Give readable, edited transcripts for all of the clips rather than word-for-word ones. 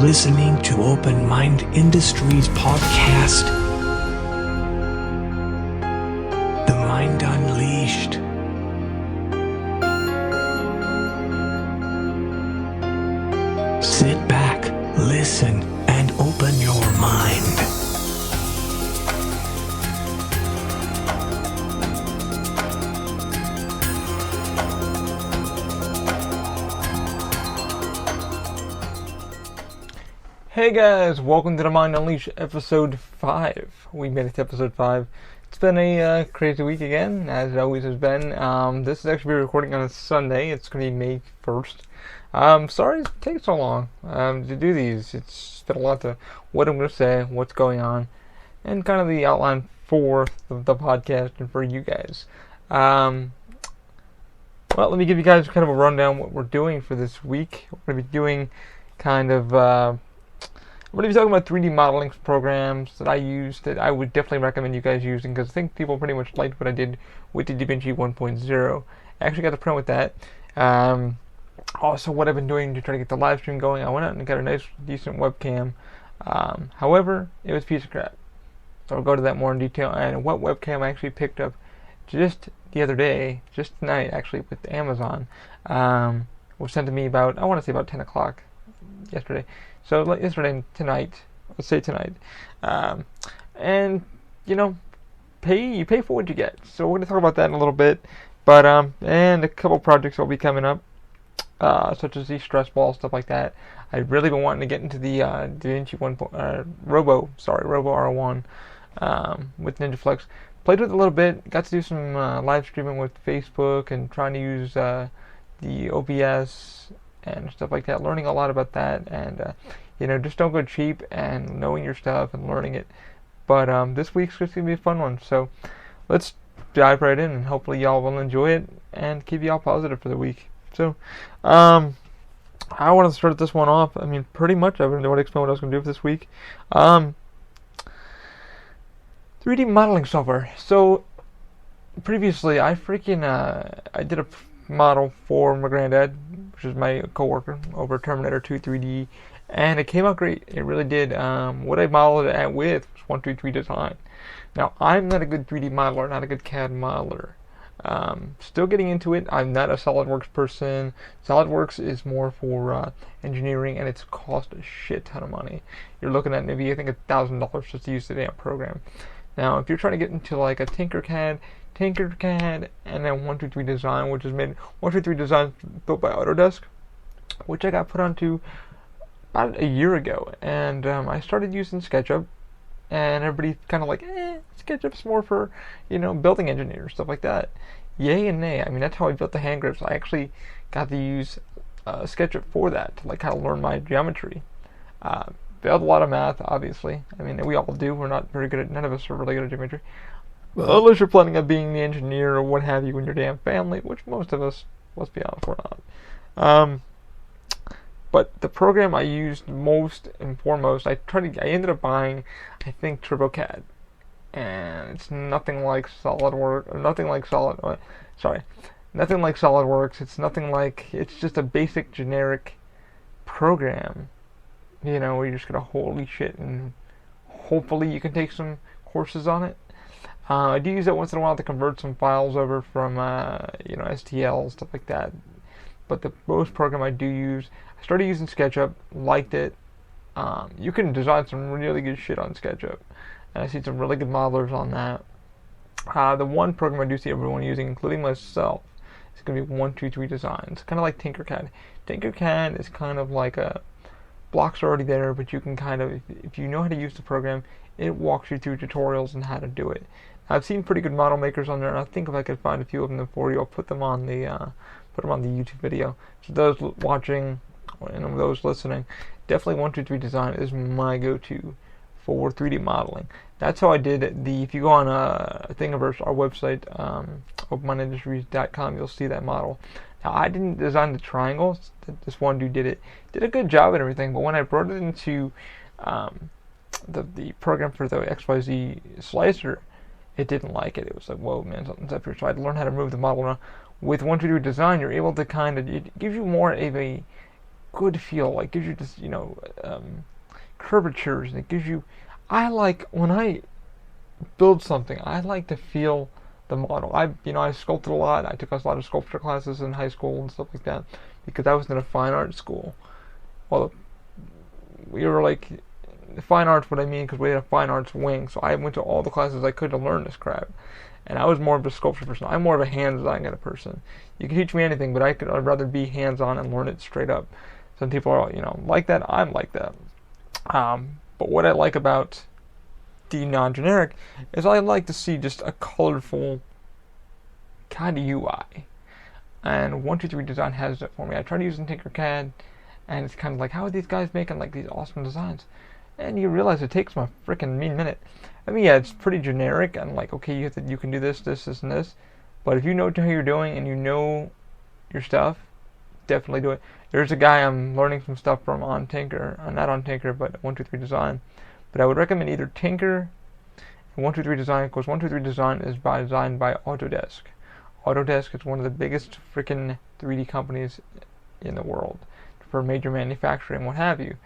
listening to Open Mind Industries podcast, The Mind Unleashed. Sit back, listen, and open your mind. Hey guys, welcome to the Mind Unleashed episode 5. We made it to episode 5. It's been a crazy week again, as it always has been. This is actually recording on a Sunday. It's going to be May 1st. Sorry it's taking so long to do these. It's been a lot to what I'm going to say, what's going on, and kind of the outline for the podcast and for you guys. Well, let me give you guys kind of a rundown what we're doing for this week. We're going to be doing kind of... I'm going to be talking about 3D modeling programs that I use that I would definitely recommend you guys using, because I think people pretty much liked what I did with the DaVinci 1.0. I actually got the print with that. Also, what I've been doing to try to get the live stream going, I went out and got a nice, decent webcam. However, it was a piece of crap. So I'll go to that more in detail. And what webcam I actually picked up just the other day, just tonight actually, with Amazon, was sent to me about, I want to say about 10 o'clock yesterday. So like yesterday, tonight, let's say tonight, and you know, you pay for what you get. So we're gonna talk about that in a little bit, but and a couple projects will be coming up, such as the stress ball, stuff like that. I've really been wanting to get into the DaVinci Robo R1 with NinjaFlex. Played with it a little bit. Got to do some live streaming with Facebook and trying to use the OBS and stuff like that, learning a lot about that, and just don't go cheap and knowing your stuff and learning it. But this week's just gonna be a fun one, so let's dive right in, and hopefully y'all will enjoy it and keep y'all positive for the week. So I want to start this one off. I mean, pretty much I would explain what I was gonna do for this week. 3D modeling software. So previously I did a model for my granddad, which is my coworker, over Terminator 2 3D, and it came out great. It really did. What I modeled it with was 123 Design. Now, I'm not a good 3D modeler, not a good CAD modeler. Still getting into it. I'm not a SolidWorks person. SolidWorks is more for engineering, and it's cost a shit ton of money. You're looking at maybe, I think, $1,000 just to use the damn program. Now, if you're trying to get into like a Tinkercad, and then 123 Design, which is made 123 Design built by Autodesk, which I got put onto about a year ago, and I started using SketchUp, and everybody kind of like, SketchUp's more for building engineers, stuff like that. Yay and nay. I mean, that's how I built the hand grips. I actually got to use SketchUp for that, to like kind of learn my geometry. Build a lot of math, obviously. I mean, we all do. We're not very good at. None of us are really good at geometry. Well, unless you're planning on being the engineer or what have you in your damn family, which most of us, let's be honest, we're not. But the program I used most and foremost, I ended up buying, I think, TurboCAD, and it's nothing like SolidWorks, or nothing like SolidWorks. It's just a basic generic program, where you're just gonna holy shit, and hopefully you can take some courses on it. I do use it once in a while to convert some files over from, STL, stuff like that. But the most program I do use, I started using SketchUp, liked it. You can design some really good shit on SketchUp, and I see some really good modelers on that. The one program I do see everyone using, including myself, is going to be 123 Design. It's kind of like Tinkercad. Tinkercad is kind of like blocks are already there, but you can kind of, if you know how to use the program, it walks you through tutorials on how to do it. I've seen pretty good model makers on there, and I think if I could find a few of them for you, I'll put them on the YouTube video. So those watching and those listening, definitely 123 Design is my go-to for 3D modeling. That's how I did it. If you go on Thingiverse, our website, openmindindustries.com, you'll see that model. Now, I didn't design the triangles. This one dude did it. Did a good job and everything, but when I brought it into the program for the XYZ slicer, it didn't like it. It was like, whoa, man, something's up here. So I had to learn how to move the model. Now, with 123 Design, you're able to it gives you more of a good feel. Like gives you this, curvatures, and it gives you. I like when I build something. I like to feel the model. I sculpted a lot. I took a lot of sculpture classes in high school and stuff like that because I was in a fine art school. Well, we were like fine arts. What I mean, because we had a fine arts wing, so I went to all the classes I could to learn this crap. And I was more of a sculpture person. I'm more of a hands-on kind of person. You can teach me anything, but I'd rather be hands-on and learn it straight up. Some people are, like that. I'm like that. But what I like about the non-generic is I like to see just a colorful kind of UI. And 123 Design has that for me. I tried using Tinkercad, and it's kind of like, how are these guys making like these awesome designs? And you realize it takes them a freaking mean minute. I mean, yeah, it's pretty generic, and like, okay, you can do this, and this. But if you know what you're doing and you know your stuff, definitely do it. There's a guy I'm learning some stuff from on Tinker, not on Tinker, but 123 Design. But I would recommend either Tinker and 123 Design, because 123 Design is designed by Autodesk. Autodesk is one of the biggest freaking 3D companies in the world for major manufacturing, what have you.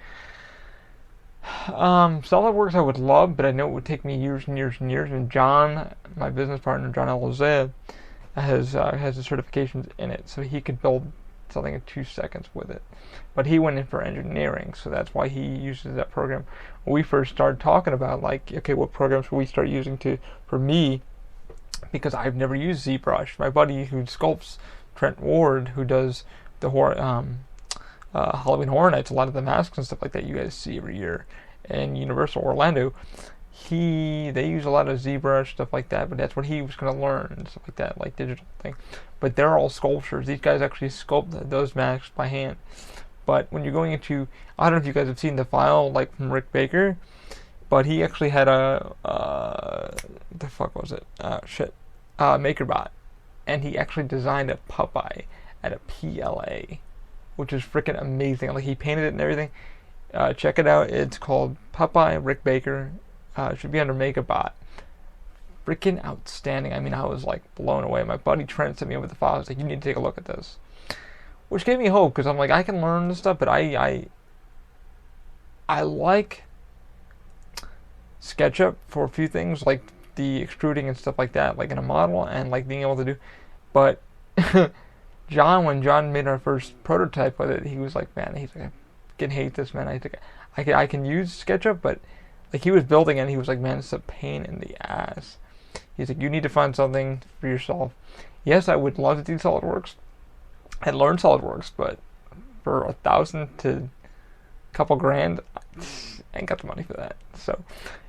SolidWorks I would love, but I know it would take me years and years and years. And John, my business partner, John Elozea, has the certifications in it, so he could build something in 2 seconds with it. But he went in for engineering, so that's why he uses that program. When we first started talking about, like, okay, what programs will we start using for me, because I've never used ZBrush. My buddy who sculpts, Trent Ward, who does the Halloween Horror Nights, a lot of the masks and stuff like that you guys see every year in Universal Orlando, they use a lot of ZBrush, stuff like that, but that's what he was going to learn and stuff like that, like digital thing. But they're all sculptures. These guys actually sculpt those masks by hand. But when you're going into, I don't know if you guys have seen the file, like from Rick Baker, but he actually had the fuck was it? MakerBot. And he actually designed a Popeye at a PLA, which is freaking amazing. Like, he painted it and everything. Check it out. It's called Popeye Rick Baker. It should be under MakerBot. Freaking outstanding. I mean, I was like blown away. My buddy Trent sent me over the file. He was like, you need to take a look at this. Which gave me hope, because I'm like, I can learn this stuff, but I like SketchUp for a few things, like the extruding and stuff like that, like in a model, and like being able to do. But when John made our first prototype with it, he was like, man, he's like, I can hate this, man. I can use SketchUp, but like, he was building it, and he was like, man, it's a pain in the ass. He's like, you need to find something for yourself. Yes, I would love to do SolidWorks and learn SolidWorks, but for $1,000 to a couple grand, I ain't got the money for that. So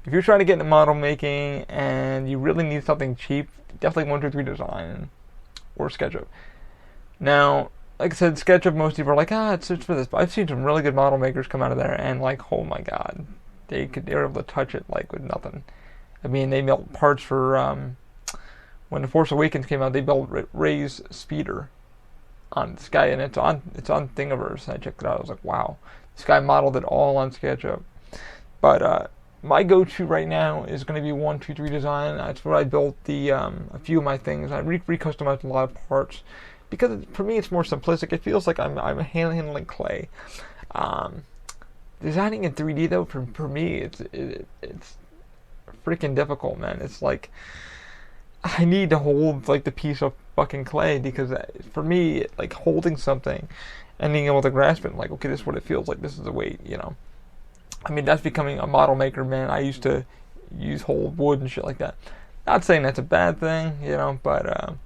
if you're trying to get into model making and you really need something cheap, definitely 123 Design or SketchUp. Now, like I said, SketchUp, most people are like, it's for this. But I've seen some really good model makers come out of there, and like, oh my god, they were able to touch it like with nothing. I mean, they built parts for when The Force Awakens came out. They built Rey's speeder on this guy, and it's on Thingiverse. And I checked it out. I was like, wow, this guy modeled it all on SketchUp. But my go-to right now is going to be 123 Design. That's where I built a few of my things. I re-customized a lot of parts because for me it's more simplistic. It feels like I'm handling clay. Designing in 3D though, for me, it's freaking difficult, man. It's like I need to hold like the piece of fucking clay, because for me, like, holding something and being able to grasp it, like, okay, this is what it feels like. This is the weight, I mean, that's becoming a model maker, man. I used to hold wood and shit like that. Not saying that's a bad thing, but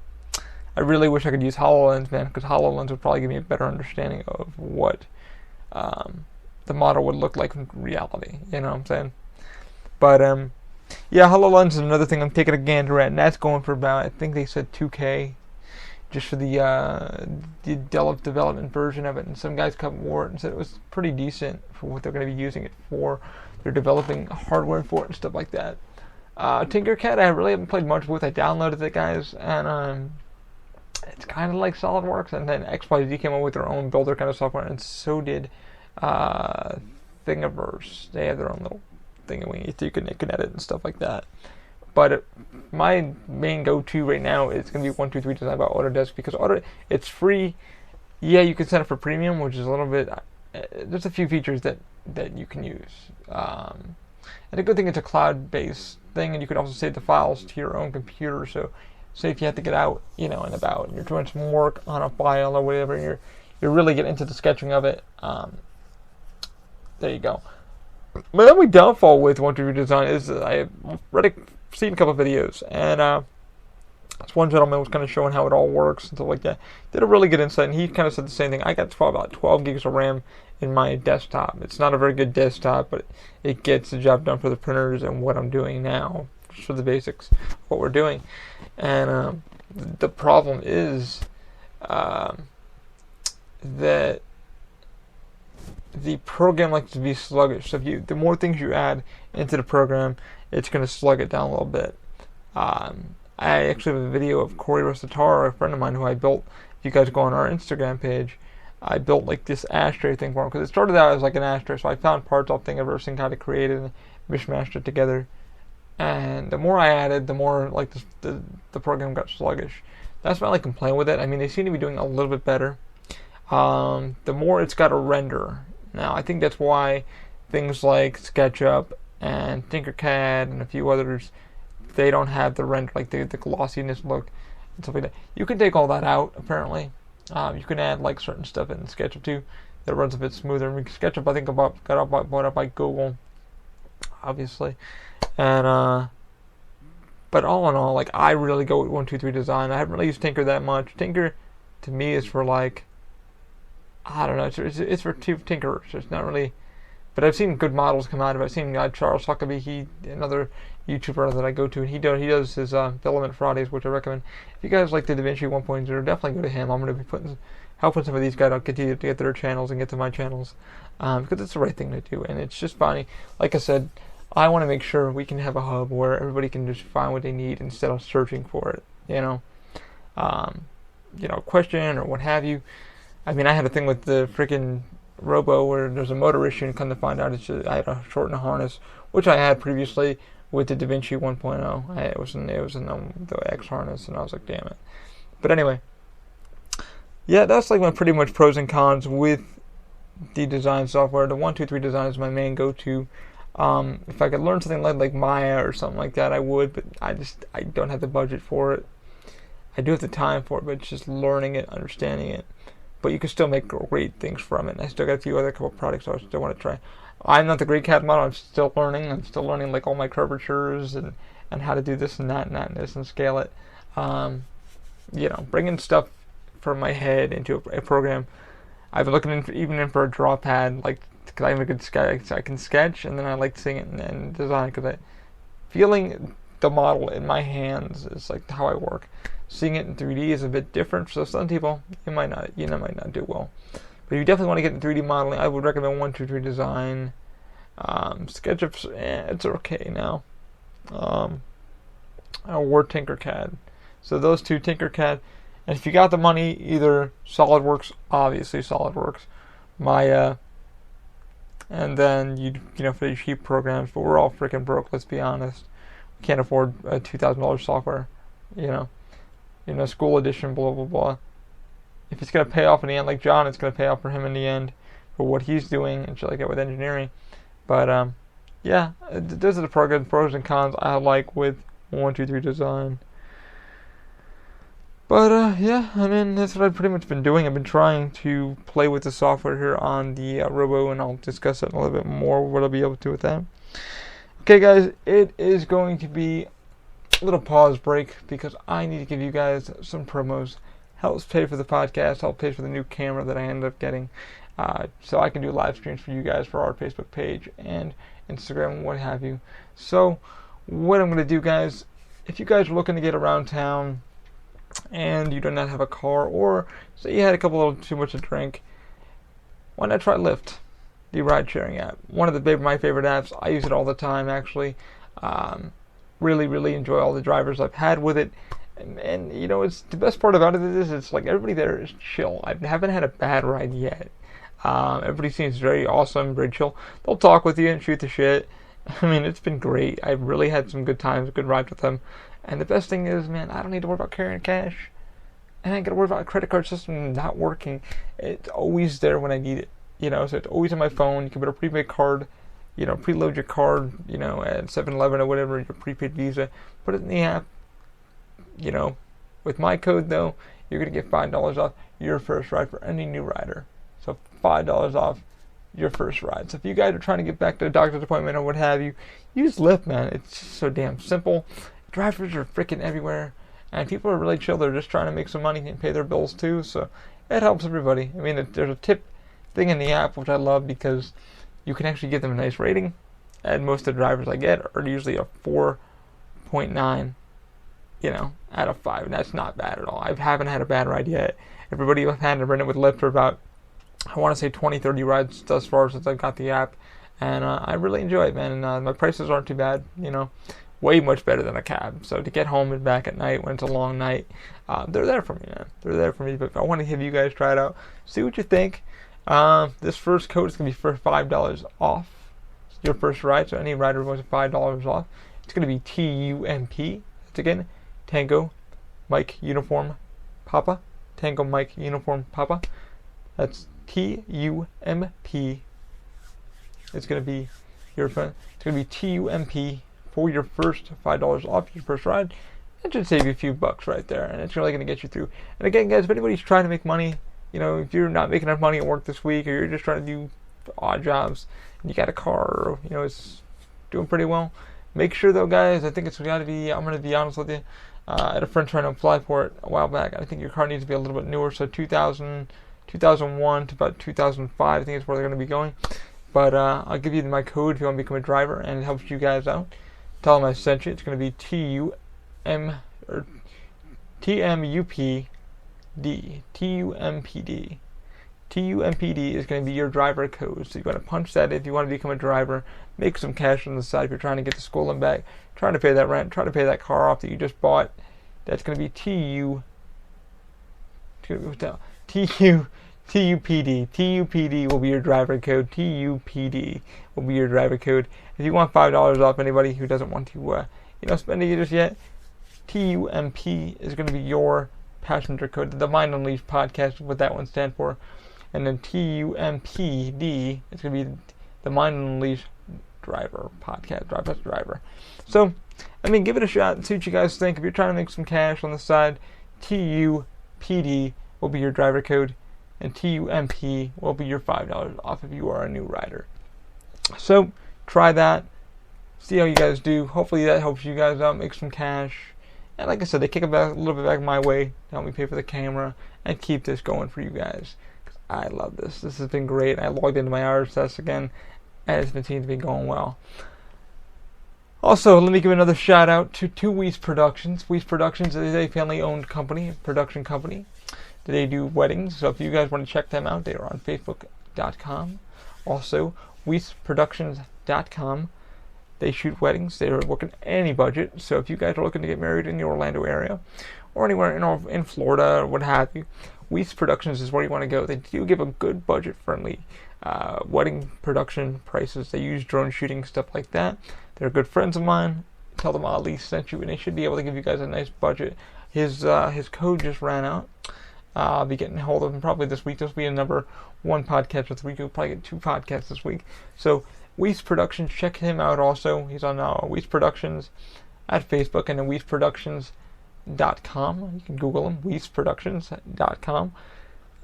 I really wish I could use HoloLens, man, because HoloLens would probably give me a better understanding of what the model would look like in reality. You know what I'm saying? But yeah, HoloLens is another thing I'm taking a gander at, and that's going for about, I think they said $2,000 just for the development version of it. And some guys come more and said it was pretty decent for what they're going to be using it for. They're developing hardware for it and stuff like that. Tinkercad, I really haven't played much with. I downloaded it, guys, and it's kind of like SolidWorks. And then XYZ came up with their own builder kind of software, and so did Thingiverse. They have their own little thingy you can edit and stuff like that. But my main go-to right now is going to be 123 Design by Autodesk, because it's free. Yeah, you can sign up for premium, which is a little bit there's a few features that you can use. And a good thing, it's a cloud-based thing, and you can also save the files to your own computer. So, say if you have to get out, and about, and you're doing some work on a file or whatever, and you're really getting into the sketching of it. There you go. My only downfall with 123 Design is that I've seen a couple of videos, and this one gentleman was kind of showing how it all works and stuff like that. Did a really good insight, and he kind of said the same thing. I got about 12 gigs of RAM in my desktop. It's not a very good desktop, but it gets the job done for the printers and what I'm doing now, just for the basics of what we're doing. And the problem is that the program likes to be sluggish. So the more things you add into the program, it's going to slug it down a little bit. I actually have a video of Corey Rosataro, a friend of mine who I built. If you guys go on our Instagram page, I built like this ashtray thing for him, because it started out as like an ashtray. So I found parts off thing I've ever seen, kind of created and mishmashed it together. And the more I added, the more like the program got sluggish. That's my only complaint with it. I mean, they seem to be doing a little bit better. The more it's got to render. Now, I think that's why things like SketchUp and Tinkercad and a few others, they don't have the render, like the glossiness look and stuff like that. You can take all that out, apparently. You can add like certain stuff in SketchUp too that runs a bit smoother. I mean, SketchUp, I think, got bought up by Google, obviously. And but all in all, like, I really go with 123 Design. I haven't really used Tinker that much. Tinker, to me, is for like, I don't know, it's for tinkerers. It's not really, but I've seen good models come out of it. I've seen Charles Huckabee, another YouTuber that I go to, and he does his filament Fridays, which I recommend. If you guys like the DaVinci 1.0, definitely go to him. I'm going to be helping some of these guys out continue to get to their channels and get to my channels, because it's the right thing to do. And it's just funny. Like I said, I want to make sure we can have a hub where everybody can just find what they need instead of searching for it. Question or what have you. I mean, I had a thing with the freaking Robo where there's a motor issue, and come to find out I had to shorten the harness, which I had previously with the DaVinci 1.0. It was in the X harness, and I was like, damn it. But anyway, yeah, that's like my pretty much pros and cons with the design software. The 123 Design is my main go-to. If I could learn something like Maya or something like that, I would, but I don't have the budget for it. I do have the time for it, but it's just learning it, understanding it. But you can still make great things from it. And I still got a few other couple products I still want to try. I'm not the great CAD model. I'm still learning. I'm still learning like all my curvatures and how to do this and that and this and scale it. Bringing stuff from my head into a program. I've been looking even for a draw pad, like, because I have a good sketch. I can sketch, and then I like seeing it and design, because feeling the model in my hands is like how I work. Seeing it in 3D is a bit different, so some people might not do well. But if you definitely want to get in 3D modeling, I would recommend 123 Design. SketchUp's it's okay now. Or Tinkercad. So those two, Tinkercad, and if you got the money, either SolidWorks, obviously SolidWorks, Maya, and then for the cheap programs. But we're all freaking broke. Let's be honest. We can't afford a $2,000 software. School edition, blah, blah, blah. If it's going to pay off in the end, like John, it's going to pay off for him in the end for what he's doing and shit like that with engineering. But, those are the pros and cons I like with 123 Design. But, I mean, that's what I've pretty much been doing. I've been trying to play with the software here on the Robo, and I'll discuss it a little bit more, what I'll be able to do with that. Okay, guys, it is going to be little pause break because I need to give you guys some promos. Helps pay for the podcast, helps pay for the new camera that I ended up getting, so I can do live streams for you guys for our Facebook page and Instagram and what have you. So what I'm going to do, guys, if you guys are looking to get around town and you do not have a car, or say you had a little too much to drink, why not try Lyft, the ride sharing app? One of my favorite apps. I use it all the time, actually. Really, really enjoy all the drivers I've had with it. And it's the best part about it is it's like everybody there is chill. I haven't had a bad ride yet. Everybody seems very awesome, very chill. They'll talk with you and shoot the shit. I mean, it's been great. I've really had some good times, good rides with them. And the best thing is, man, I don't need to worry about carrying cash. And I ain't got to worry about a credit card system not working. It's always there when I need it. so it's always on my phone. You can put a prepaid card, preload your card, at 7-Eleven or whatever, your prepaid Visa, put it in the app. With my code though, you're gonna get $5 off your first ride for any new rider. So $5 off your first ride. So if you guys are trying to get back to a doctor's appointment or what have you, use Lyft, man. It's just so damn simple. Drivers are freaking everywhere, and people are really chill. They're just trying to make some money and pay their bills too. So it helps everybody. I mean, there's a tip thing in the app which I love because you can actually give them a nice rating. And most of the drivers I get are usually a 4.9. Out of 5, and that's not bad at all. I haven't had a bad ride yet. Everybody I've had to rent it with Lyft for about, I want to say 20-30 rides thus far since I've got the app, and I really enjoy it, man. And my prices aren't too bad, way much better than a cab. So to get home and back at night when it's a long night, they're there for me, man. They're there for me. But I want to have you guys try it out, see what you think. This first code is gonna be for $5 off your first ride. So any rider wants $5 off. It's gonna be TUMP. It's again Tango Mike Uniform Papa. Tango Mike Uniform Papa. That's TUMP. It's gonna be it's gonna be TUMP for your first $5 off your first ride. It should save you a few bucks right there, and it's really gonna get you through. And again, guys, if anybody's trying to make money, if you're not making enough money at work this week, or you're just trying to do odd jobs, and you got a car, or it's doing pretty well, make sure though, guys, I think it's gotta be, I'm gonna be honest with you, I had a friend trying to apply for it a while back. I think your car needs to be a little bit newer, so 2001 to about 2005, I think is where they're going to be going. But I'll give you my code if you want to become a driver, and it helps you guys out. Tell them I sent you. It's going to be TMUPD. TUMPD. TUMPD is going to be your driver code. So you want to punch that if you want to become a driver, make some cash on the side if you're trying to get to school and back, trying to pay that rent, trying to pay that car off that you just bought. That's going to be TUPD. TUPD will be your driver code. TUPD will be your driver code. If you want $5 off anybody who doesn't want to, spend it just yet, TUMP is going to be your passenger code. The Mind Unleashed podcast is what that one stands for. And then TUMPD is going to be the Mind Unleashed Driver podcast. Driver. So, give it a shot and see what you guys think. If you're trying to make some cash on the side, TUPD will be your driver code, and TUMP will be your $5 off if you are a new rider. So, try that. See how you guys do. Hopefully that helps you guys out, make some cash. And like I said, they kick it back a little bit back my way to help me pay for the camera and keep this going for you guys. I love this. This has been great. I logged into my RSS again, and it's been seeming to be going well. Also, let me give another shout out to Weiss Productions. Weiss Productions is a family-owned production company. They do weddings, so if you guys want to check them out, they are on Facebook.com. Also, WeissProductions.com. They shoot weddings. They are working any budget. So if you guys are looking to get married in the Orlando area, or anywhere in Florida or what have you, Weiss Productions is where you want to go. They do give a good budget-friendly wedding production prices. They use drone shooting, stuff like that. They're good friends of mine. Tell them Ali sent you, and they should be able to give you guys a nice budget. His code just ran out. I'll be getting a hold of him probably this week. This will be a number 1 podcast this week. You'll probably get 2 podcasts this week. So Weiss Productions, check him out also. He's on Weiss Productions at Facebook and then WeissProductions.com. You can Google him, WeissProductions.com.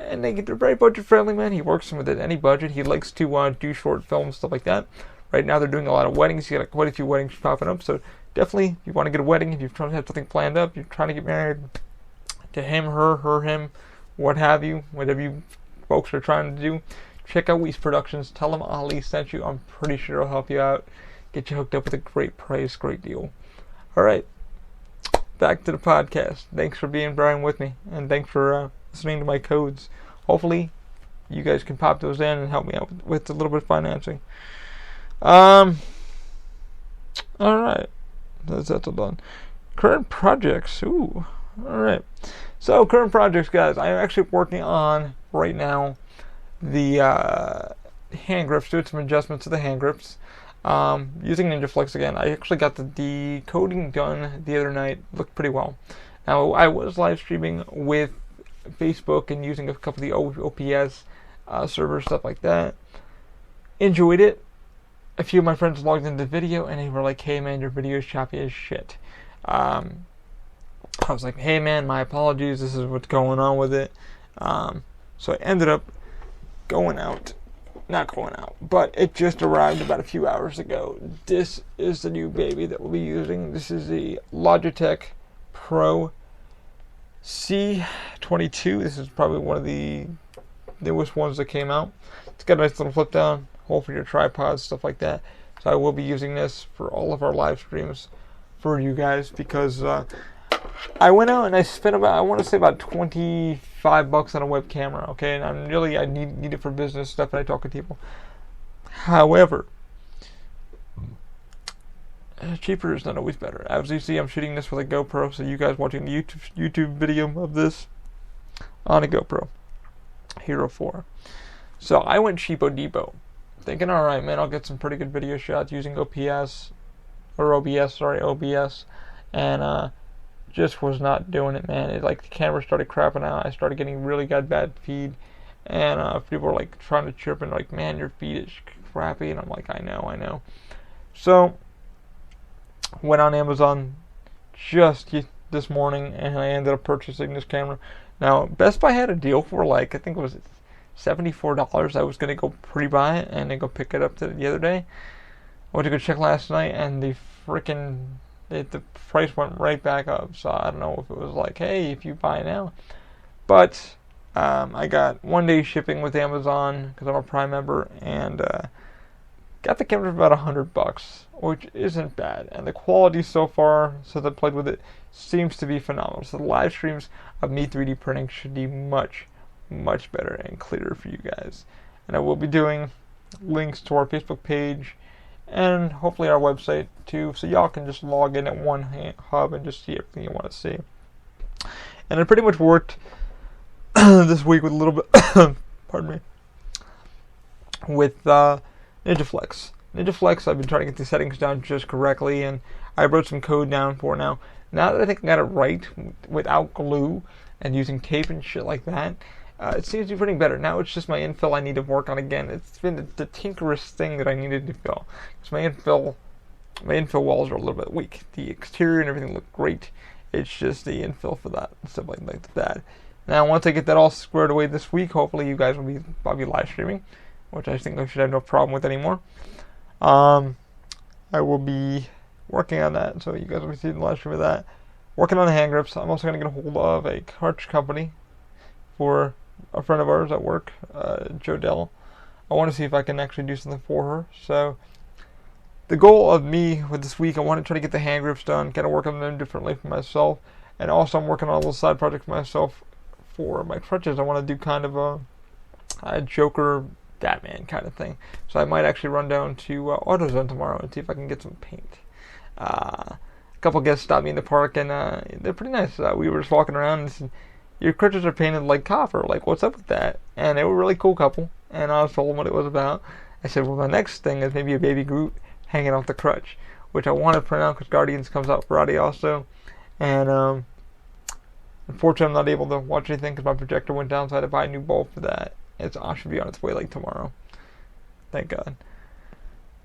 And they're very budget friendly, man. He works with it any budget. He likes to do short films, stuff like that. Right now they're doing a lot of weddings. You got quite a few weddings popping up. So definitely, if you want to get a wedding, if you're trying to have something planned up, you're trying to get married to him, her, him, what have you, whatever you folks are trying to do, check out Weiss Productions. Tell them Ali sent you. I'm pretty sure it'll help you out, get you hooked up with a great price, great deal. All right, back to the podcast. Thanks for being Brian with me, and thanks for listening to my codes. Hopefully, you guys can pop those in and help me out with a little bit of financing. All right, that's done. Current projects. Ooh. All right. So current projects, guys. I'm actually working on right now the hand grips. Doing some adjustments to the hand grips. Using NinjaFlex again. I actually got the decoding done the other night. Looked pretty well. Now I was live streaming with Facebook and using a couple of the OPS server, stuff like that. Enjoyed it. A few of my friends logged into the video and they were like, "Hey man, your video is choppy as shit." I was like, "Hey man, my apologies. This is what's going on with it." So I ended up not going out, but it just arrived about a few hours ago. This is the new baby that we'll be using. This is the Logitech Pro C22. This is probably one of the newest ones that came out. It's got a nice little flip down hole for your tripods, stuff like that. So I will be using this for all of our live streams for you guys, because I went out and I spent about, I want to say about $25 on a web camera, okay? And I need it for business stuff and I talk to people. However, cheaper is not always better. As you see, I'm shooting this with a GoPro, so you guys watching the YouTube video of this on a GoPro Hero 4. So I went cheapo depot, thinking, alright man, I'll get some pretty good video shots using OBS, and just was not doing it, man. It, like, the camera started crapping out. I started getting really bad feed, and people were like trying to chirp and like, "Man, your feed is crappy," and I'm like, I know. So went on Amazon just this morning, and I ended up purchasing this camera. Now Best Buy had a deal for like, I think it was $74. I was gonna go pre-buy it and then go pick it up the other day. I went to go check last night, and the price went right back up. So I don't know if it was like, hey, if you buy now. But I got 1 day shipping with Amazon because I'm a Prime member, and got the camera for about $100, which isn't bad. And the quality so far, since I played with it, seems to be phenomenal. So the live streams of me 3D printing should be much better and clearer for you guys. And I will be doing links to our Facebook page and hopefully our website too, so y'all can just log in at one hub and just see everything you want to see. And it pretty much worked this week with a little bit pardon me, with NinjaFlex. I've been trying to get the settings down just correctly, and I wrote some code down for now. Now that I think I got it right without glue and using tape and shit like that, it seems to be pretty better. Now it's just my infill I need to work on again. It's been the tinkerest thing that I needed to fill. Because my infill walls are a little bit weak. The exterior and everything look great. It's just the infill for that and stuff like that. Now once I get that all squared away this week, hopefully you guys will be probably live streaming, which I think I should have no problem with anymore. I will be working on that, so you guys will be seeing the live stream of that. Working on the hand grips. I'm also going to get a hold of a cartridge company for a friend of ours at work, Joe Dell. I want to see if I can actually do something for her. So the goal of me with this week, I want to try to get the hand grips done, kind of work on them differently for myself, and also I'm working on a little side project for myself for my crutches. I want to do kind of a Joker Batman kind of thing. So I might actually run down to AutoZone tomorrow and see if I can get some paint. A couple guests stopped me in the park, and they're pretty nice. We were just walking around and said, "Your crutches are painted like copper. Like, what's up with that?" And they were a really cool couple, and I was told them what it was about. I said, well, my next thing is maybe a baby Groot hanging off the crutch, which I want to print out because Guardians comes out Friday also. And unfortunately, I'm not able to watch anything because my projector went down, so I had to buy a new bulb for that. I should be on its way like tomorrow. Thank God.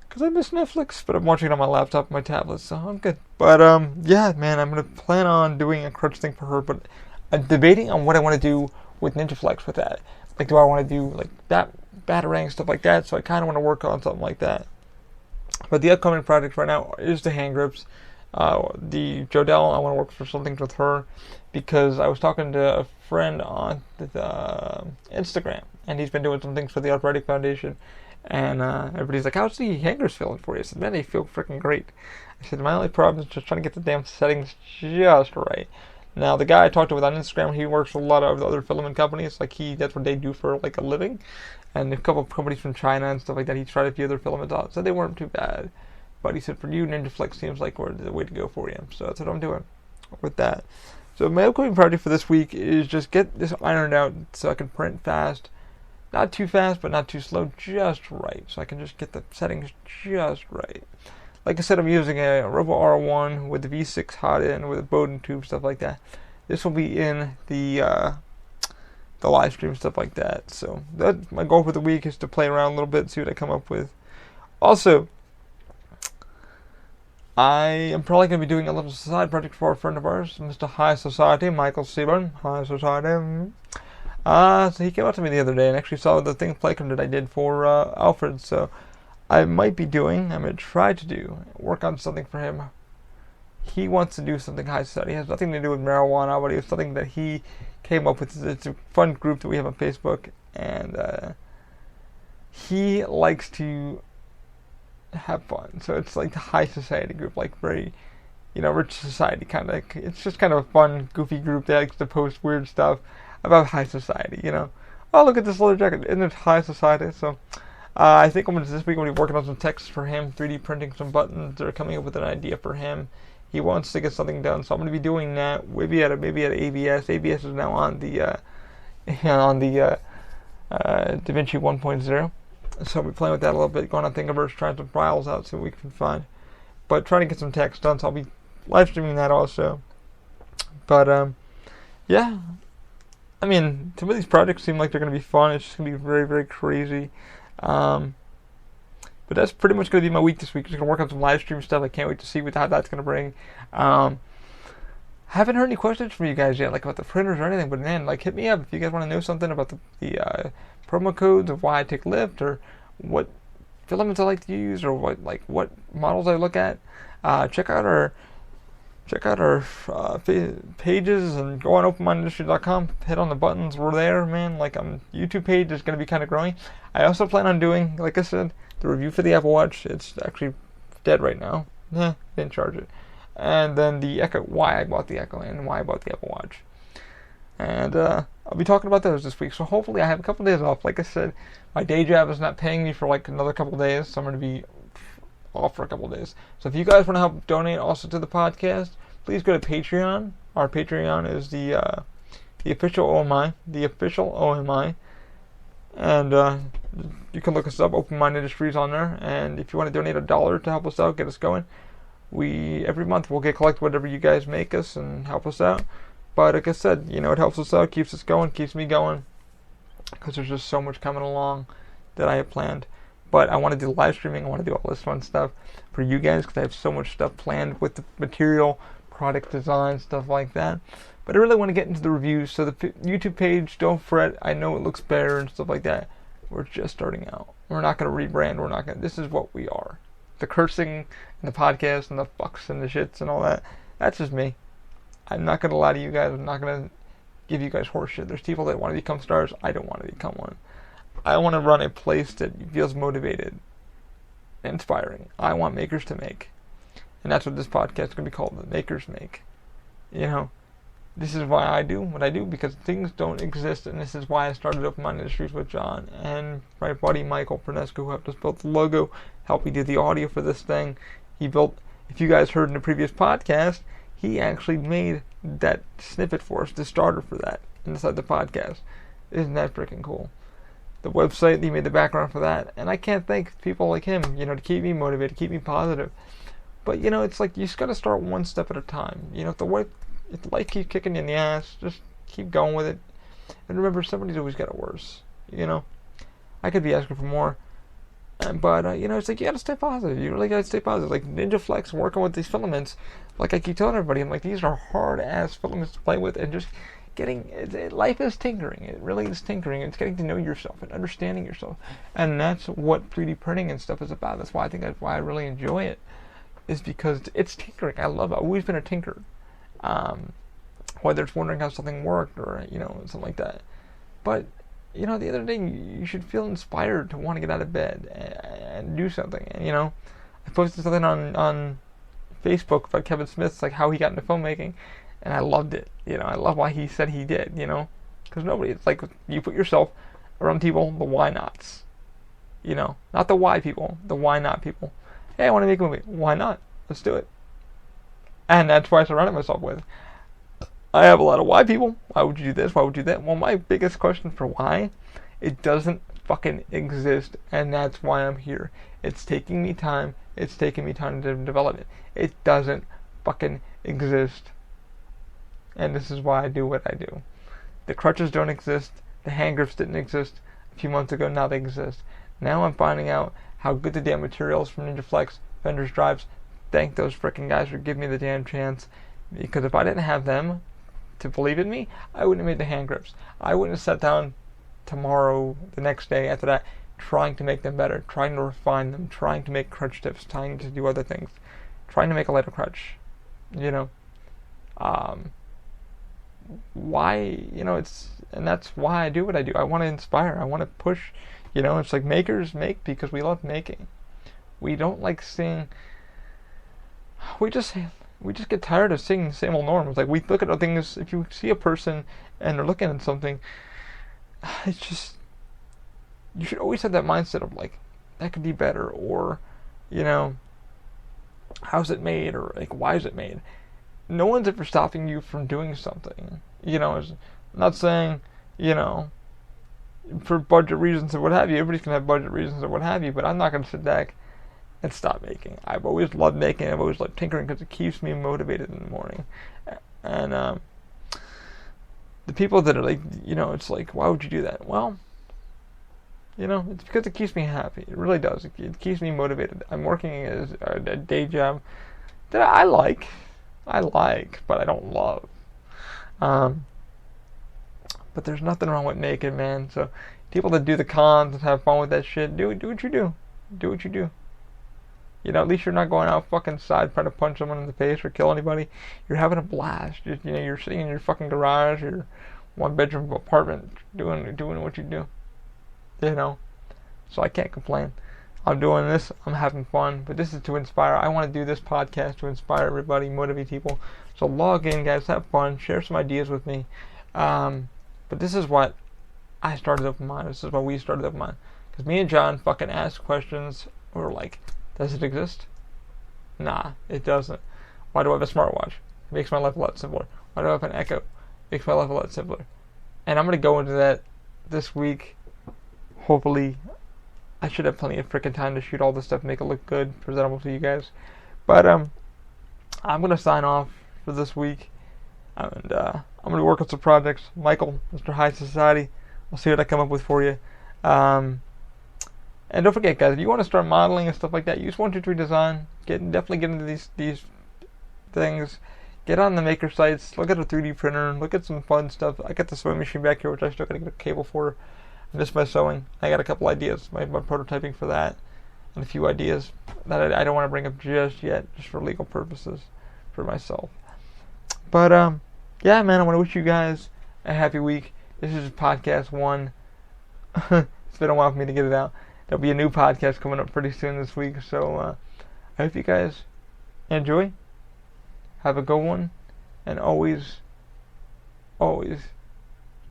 Because I miss Netflix, but I'm watching it on my laptop and my tablet, so I'm good. But yeah, man, I'm going to plan on doing a crutch thing for her, but I'm debating on what I want to do with NinjaFlex with that. Like, do I want to do like that batarang, stuff like that? So I kind of want to work on something like that. But the upcoming project right now is the hand grips. The Jodelle, I want to work for something with her because I was talking to a friend on the Instagram, and he's been doing some things for the Arthritic Foundation. And everybody's like, "How's the hangers feeling for you?" I said, "Man, they feel freaking great." I said, "My only problem is just trying to get the damn settings just right." Now, the guy I talked to with on Instagram, he works with a lot of the other filament companies. Like, that's what they do for like a living. And a couple of companies from China and stuff like that. He tried a few other filaments out, so they weren't too bad. But he said, for you, NinjaFlex seems like the way to go for you. So that's what I'm doing with that. So my upcoming project for this week is just get this ironed out so I can print fast. Not too fast, but not too slow, just right. So I can just get the settings just right. Like I said, I'm using a Robo R1 with the V6 hot in, with a Bowden tube, stuff like that. This will be in the the live stream, stuff like that. So that's my goal for the week, is to play around a little bit, see what I come up with. Also, I am probably going to be doing a little side project for a friend of ours, Mr. High Society, Michael Seaburn. High Society. So he came up to me the other day and actually saw the thing playground that I did for Alfred. So I'm going to try to work on something for him. He wants to do something high society. It has nothing to do with marijuana, but it's something that he came up with. It's a fun group that we have on Facebook, and he likes to have fun. So it's like the high society group, like very, rich society kind of. It's just kind of a fun, goofy group that likes to post weird stuff about high society. Oh, look at this leather jacket. Isn't it high society? So I think this week I'm going to be working on some text for him, 3D printing some buttons. They're coming up with an idea for him. He wants to get something done, so I'm going to be doing that. Maybe at ABS. ABS is now on the DaVinci 1.0. So I'll be playing with that a little bit, going on Thingiverse, trying some files out, see what we can find. But trying to get some text done, so I'll be live streaming that also. But yeah, I mean, some of these projects seem like they're going to be fun. It's just going to be very, very crazy. But that's pretty much going to be my week this week. Just going to work on some live stream stuff. I can't wait to see how that's going to bring. Haven't heard any questions from you guys yet, like about the printers or anything. But man, like, hit me up if you guys want to know something about the promo codes of why I take lift, or what filaments I like to use, or what models I look at. Check out our pages and go on openmindindustry.com. Hit on the buttons. We're there, man. YouTube page is going to be kind of growing. I also plan on doing, like I said, the review for the Apple Watch. It's actually dead right now. Didn't charge it. And then the Echo, why I bought the Echo and why I bought the Apple Watch. And I'll be talking about those this week. So hopefully I have a couple days off. Like I said, my day job is not paying me for another couple days, so I'm going to be off for a couple days. So if you guys want to help donate also to the podcast, please go to Patreon. Our Patreon is the official OMI. The official OMI. And you can look us up, Open Mind Industries, on there. And if you want to donate $1 to help us out, get us going, every month we'll collect whatever you guys make us and help us out. But like I said, it helps us out, keeps us going, keeps me going, because there's just so much coming along that I have planned. But I want to do live streaming. I want to do all this fun stuff for you guys, because I have so much stuff planned with the material, product design, stuff like that. But I really want to get into the reviews. So the YouTube page, don't fret. I know it looks better and stuff like that. We're just starting out. We're not going to rebrand. This is what we are. The cursing and the podcast and the fucks and the shits and all that, that's just me. I'm not going to lie to you guys. I'm not going to give you guys horseshit. There's people that want to become stars. I don't want to become one. I want to run a place that feels motivated, inspiring. I want makers to make. And that's what this podcast is going to be called, The Makers Make. This is why I do what I do, because things don't exist, and this is why I started Open Mind Industries with John and my buddy Michael Pernesco, who helped us build the logo, helped me do the audio for this thing. He built, if you guys heard in the previous podcast, he actually made that snippet for us, the starter for that, inside the podcast. Isn't that freaking cool? The website, he made the background for that, and I can't thank people like him, to keep me motivated, keep me positive. But, it's like, you just got to start one step at a time. If life keeps kicking you in the ass, just keep going with it. And remember, somebody's always got it worse. I could be asking for more. But, it's like, you got to stay positive. You really got to stay positive. Like Ninja Flex, working with these filaments, like I keep telling everybody, I'm like, these are hard-ass filaments to play with, and just life is tinkering. It really is tinkering. It's getting to know yourself and understanding yourself. And that's what 3D printing and stuff is about. That's why I really enjoy it, is because it's tinkering. I love it. I've always been a tinker. Whether it's wondering how something worked or, something like that. But, the other day, you should feel inspired to want to get out of bed and do something. And, I posted something on Facebook about Kevin Smith's, like, how he got into filmmaking, and I loved it. I love why he said he did, because it's like, you put yourself around people, the why nots. Not the why people, the why not people. Hey, I want to make a movie. Why not? Let's do it. And that's why I surrounded myself with. I have a lot of why people. Why would you do this? Why would you do that? Well, my biggest question for why, it doesn't fucking exist, and that's why I'm here. It's taking me time. It's taking me time to develop it. It doesn't fucking exist. And this is why I do what I do. The crutches don't exist. The hand grips didn't exist a few months ago, now they exist. Now I'm finding out how good the damn materials from Ninja Flex, Fender's drives. Thank those frickin' guys for giving me the damn chance. Because if I didn't have them to believe in me, I wouldn't have made the hand grips. I wouldn't have sat down tomorrow, the next day after that, trying to make them better, trying to refine them, trying to make crutch tips, trying to do other things, trying to make a lighter crutch. Why, and that's why I do what I do. I want to inspire. I want to push. It's like makers make because we love making. We don't like seeing. We just get tired of seeing the same old norms. Like, we look at things. If you see a person and they're looking at something, it's just, you should always have that mindset of like, that could be better, or how's it made, or like, why is it made? No one's ever stopping you from doing something. I'm not saying, for budget reasons or what have you. Everybody's gonna have budget reasons or what have you, but I'm not gonna sit back and stop making. I've always loved making. I've always loved tinkering because it keeps me motivated in the morning. And the people that are like, it's like, why would you do that? Well, it's because it keeps me happy. It really does. It keeps me motivated. I'm working as a day job that I like, but I don't love. But there's nothing wrong with making, man. So people that do the cons and have fun with that shit, do what you do. Do what you do. At least you're not going out fucking side trying to punch someone in the face or kill anybody. You're having a blast. You're sitting in your fucking garage, your one bedroom apartment, doing what you do. So I can't complain. I'm doing this. I'm having fun. But this is to inspire. I want to do this podcast to inspire everybody, motivate people. So log in, guys. Have fun. Share some ideas with me. But this is what I started up with mine. This is what we started up with mine. Because me and John fucking asked questions. We were like, does it exist? Nah, it doesn't. Why do I have a smartwatch? It makes my life a lot simpler. Why do I have an Echo? It makes my life a lot simpler. And I'm going to go into that this week. Hopefully, I should have plenty of freaking time to shoot all this stuff, make it look good, presentable to you guys. But I'm going to sign off for this week. And I'm going to work on some projects. Michael, Mr. High Society. I'll see what I come up with for you. And don't forget, guys, if you want to start modeling and stuff like that, use 123 Design. Definitely get into these things. Get on the maker sites. Look at a 3D printer. Look at some fun stuff. I got the sewing machine back here, which I still got to get a cable for. I miss my sewing. I got a couple ideas. My prototyping for that, and a few ideas that I don't want to bring up just yet, just for legal purposes, for myself. But yeah, man, I want to wish you guys a happy week. This is podcast 1. It's been a while for me to get it out. There'll be a new podcast coming up pretty soon this week, so I hope you guys enjoy. Have a good one, and always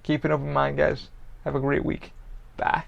keep an open mind, guys. Have a great week. Bye.